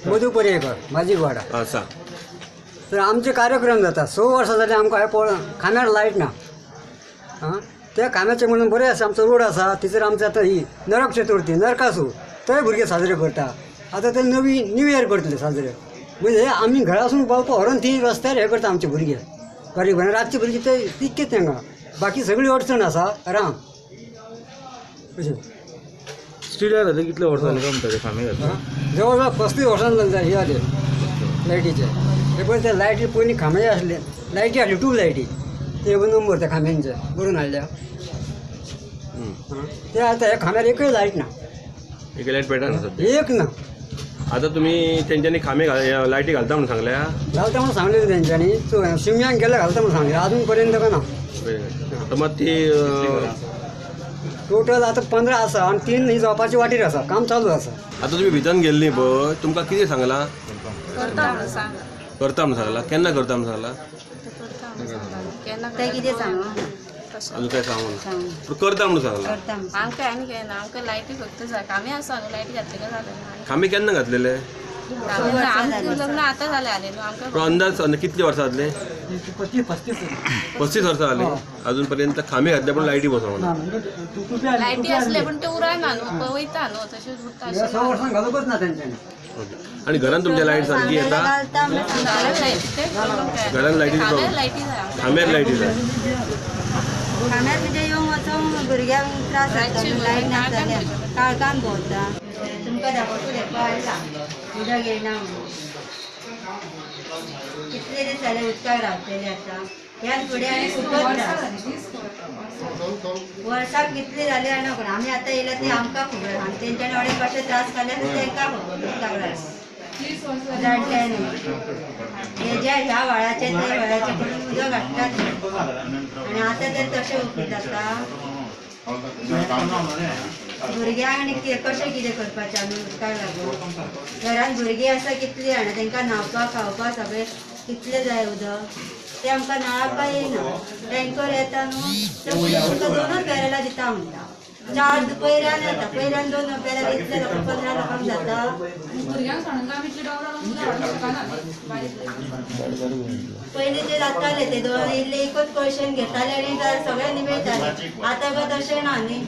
मधु पर्येकर माझी वाडा असा तर आमचे कार्यक्रम जातात 6 वर्सां जाली आमकां हे खांब्यार लायट ना हां त्या खांब्याचे म्हणून बरें आसा आमचो रोड आसा थंयसर आमचो आतां ही नरक चतुर्थी नरकासूर थंय भुरगे साजरे करता आतां ते न्यू इयर करतले साजरे म्हणजे आमी घरासून पावपा व्हरोन ती रस्त्यार हे करता आमचे भुरगे बारीक भुरगे रातचे भुरगे ते तितकेच तांकां बाकी सगळी अडचण आसा राम अशें स्टिलार जाता कितले वर्सां जाली काय म्हणटा खांबे घालता जवळ जवळ 35 वर्सां हे जाले लायटीचे हे पळय ते लायटी पयलीं खांबे आसले लायटी हाडली ट्यूब लायटी ते नंबर त्या खांब्यांचे बरोवन हाडल्या ते आतां ह्या खांब्यार एकय लायट ना एक लायट पेटना सध्या एक ना आता तुम्ही तेंच्यांनी खांबे लायटी घालता म्हणून सांगल्या घालता म्हणून सांगलेलं तेंच्यांनी शिमग्यांक गेल्या घालता म्हणून सांगले अजून पर्यंत का ना आता मग ती टोटल आता 15 आसा आणि 3 ही जावपाची वाटेर आसा काम चालू आसा आता तुम्ही भितन गेल्ली पळय तुमकां कितें सांगला करता म्हणून सांग करता म्हणून सांगला केन्ना करता म्हणून सांगला केन्ना ते कितें सांगू अजून काय सांगू करता म्हणून सांगला आमकां आनी काय ना आमकां लायटी फक्त जाय कामे आसा न्हू लायटी घातले काय जालें खांबे केन्ना घातलेले आमचें लग्न आतां जालें आले न्हू आमकां पण अंदाज कितले वर्सां जातले 35 वर्सां जाली अजून पर्यंत खांबे घातले पण लायटी बसवना लायटी असले पण ते उरायना न्हू वयता न्हू तशेंच उरता 6 वर्सां घालूंकच ना तेंच्यांनी आणि घरान तुमच्या लायट सारखी येता घरान लायटी लायटी जाय खांब्यार लायटी जाय खांब्यार म्हणजे येवंक वचोंक भुरग्यांक त्रास जाता लायट ना जाल्यार काळखान भोंवता तुमकां दाखोवचो देखो आयला उदक येयना म्हणून कितले दीस जाले उदकाक रावतले आतां ह्याच फुडें आनी खूबच त्रास वर्साक कितले जाले जाणा कोण आमी आतां येयला ती आमकां खबर आनी तेंच्यांनी थोडे कशे त्रास काडले तेंकां खबर उदकाक रावले जाणट्यांनी हे ज्या ह्या व्हाळाचे ते व्हाळाचे करून उदक हाडटात आनी आतां ते तशें उकळीत आसा भुरग्यांक आनी कशें कितें करपाचें आमी उदकाक लागून घरान भुरगीं आसा कितलीं जाणां तांकां न्हावपाक खावपाक सगळें कितलें जाय उदक तें आमकां नळापा येयना टँकर येता न्हू ते तुमकां 2च बॅरलां दिता म्हणटा 4 पयऱ्यान येता पयऱ्यान 2 बॅरलां इतले लोकांक 15 लोकांक जाता पयलीं ते जाताले ते 2 इल्ले एकच कळशेन घेताले आनी सगळे निवळटाले आतां काय तशें ना न्ही